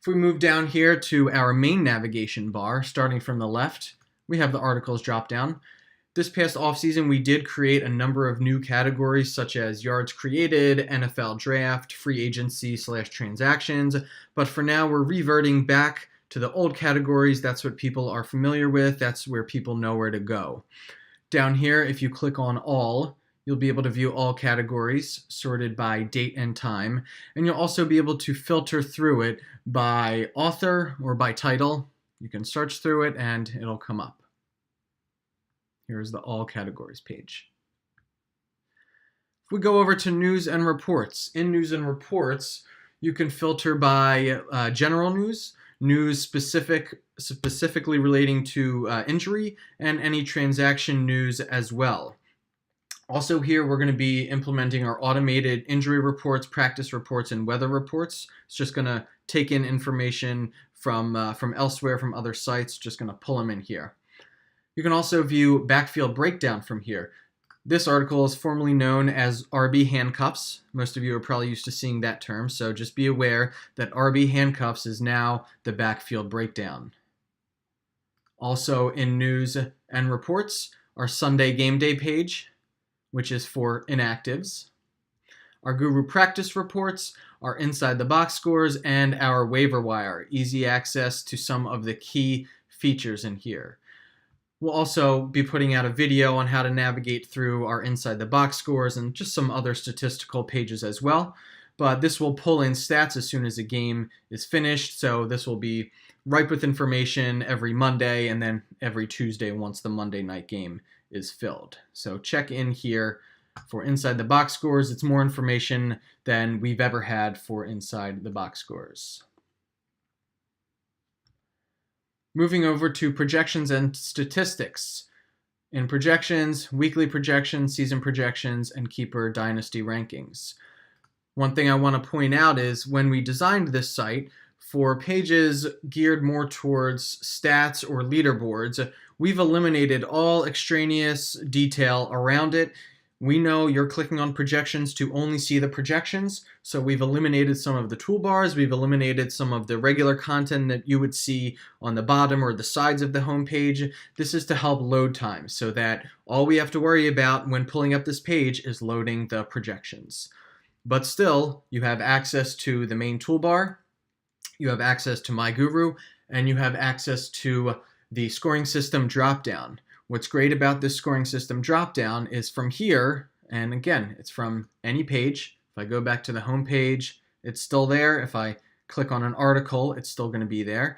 we move down here to our main navigation bar, starting from the left, we have the articles drop down. This past offseason, we did create a number of new categories such as yards created, NFL draft, free agency / transactions. But for now, we're reverting back to the old categories. That's what people are familiar with. That's where people know where to go. Down here, if you click on all, you'll be able to view all categories sorted by date and time. And you'll also be able to filter through it by author or by title. You can search through it and it'll come up. Here's the all categories page. If we go over to news and reports, in news and reports, you can filter by general news specifically relating to injury, and any transaction news as well. Also here, we're going to be implementing our automated injury reports, practice reports, and weather reports. It's just going to take in information from elsewhere, from other sites, just going to pull them in here. You can also view backfield breakdown from here. This article is formerly known as RB handcuffs. Most of you are probably used to seeing that term, so just be aware that RB handcuffs is now the backfield breakdown. Also in news and reports, our Sunday game day page, which is for inactives. Our Guru practice reports, our inside the box scores, and our waiver wire, easy access to some of the key features in here. We'll also be putting out a video on how to navigate through our inside the box scores and just some other statistical pages as well. But this will pull in stats as soon as a game is finished, so this will be ripe with information every Monday and then every Tuesday once the Monday night game is filled. So check in here for inside the box scores. It's more information than we've ever had for inside the box scores. Moving over to projections and statistics. In projections, weekly projections, season projections, and keeper dynasty rankings. One thing I want to point out is when we designed this site, for pages geared more towards stats or leaderboards, we've eliminated all extraneous detail around it. We know you're clicking on projections to only see the projections, so we've eliminated some of the toolbars, we've eliminated some of the regular content that you would see on the bottom or the sides of the home page. This is to help load time so that all we have to worry about when pulling up this page is loading the projections. But still, you have access to the main toolbar, you have access to My Guru, and you have access to the scoring system dropdown. What's great about this scoring system dropdown is from here, and again, it's from any page. If I go back to the home page, it's still there. If I click on an article, it's still going to be there.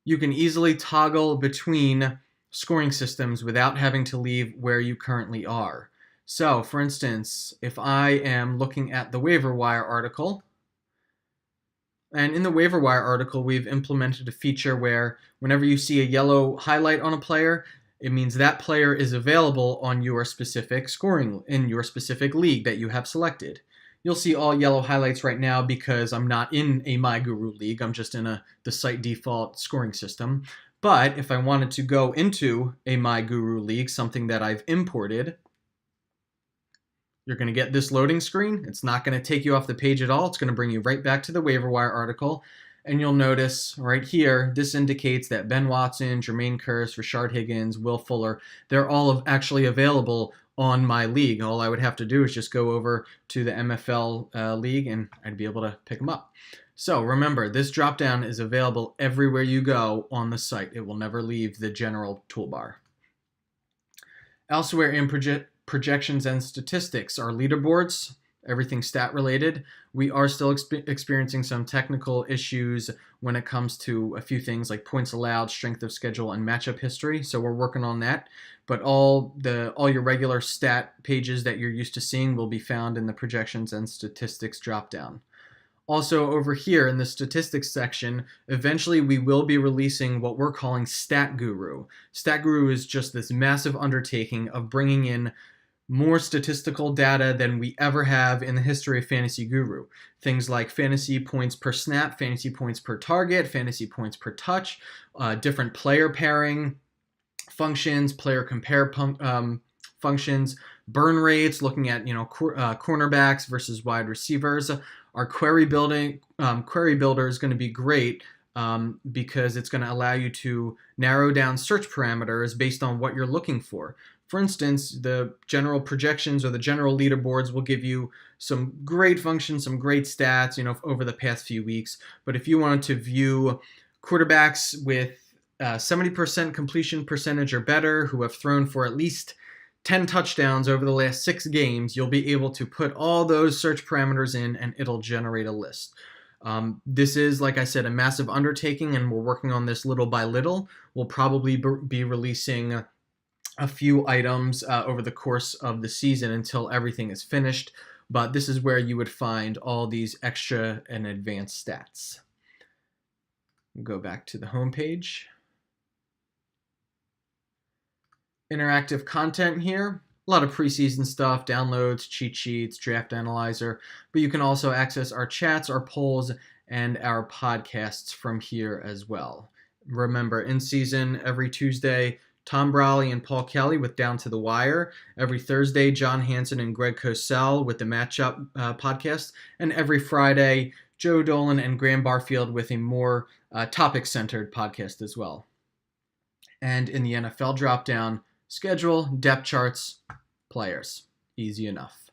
You can easily toggle between scoring systems without having to leave where you currently are. So, for instance, if I am looking at the waiver wire article, and in the waiver wire article, we've implemented a feature where whenever you see a yellow highlight on a player, it means that player is available on your specific scoring, in your specific league that you have selected. You'll see all yellow highlights right now because I'm not in a My Guru league. I'm just in the site default scoring system. But if I wanted to go into a My Guru league, something that I've imported, you're going to get this loading screen. It's not going to take you off the page at all. It's going to bring you right back to the waiver wire article. And you'll notice right here, this indicates that Ben Watson, Jermaine Kearse, Rashard Higgins, Will Fuller, they're all actually available on my league. All I would have to do is just go over to the MFL league and I'd be able to pick them up. So remember, this dropdown is available everywhere you go on the site. It will never leave the general toolbar. Elsewhere in projections and statistics are leaderboards, everything stat related. We are still experiencing some technical issues when it comes to a few things like points allowed, strength of schedule, and matchup history. So we're working on that. But all your regular stat pages that you're used to seeing will be found in the projections and statistics dropdown. Also over here in the statistics section, eventually we will be releasing what we're calling Stat Guru. Stat Guru is just this massive undertaking of bringing in more statistical data than we ever have in the history of FantasyGuru. Things like fantasy points per snap, fantasy points per target, fantasy points per touch, different player pairing functions, player compare functions, burn rates, looking at cornerbacks versus wide receivers. Our query builder is going to be great because it's going to allow you to narrow down search parameters based on what you're looking for. For instance, the general projections or the general leaderboards will give you some great functions, some great stats, over the past few weeks. But if you wanted to view quarterbacks with 70% completion percentage or better who have thrown for at least 10 touchdowns over the last 6 games, you'll be able to put all those search parameters in and it'll generate a list. This is, like I said, a massive undertaking, and we're working on this little by little. We'll probably be releasing a few items over the course of the season until everything is finished, but this is where you would find all these extra and advanced stats. Go back to the home page. Interactive content here. A lot of preseason stuff, downloads, cheat sheets, draft analyzer, but you can also access our chats, our polls, and our podcasts from here as well. Remember, in season every Tuesday, Tom Brawley and Paul Kelly with Down to the Wire. Every Thursday, John Hansen and Greg Cosell with the Matchup podcast. And every Friday, Joe Dolan and Graham Barfield with a more topic-centered podcast as well. And in the NFL dropdown, schedule, depth charts, players. Easy enough.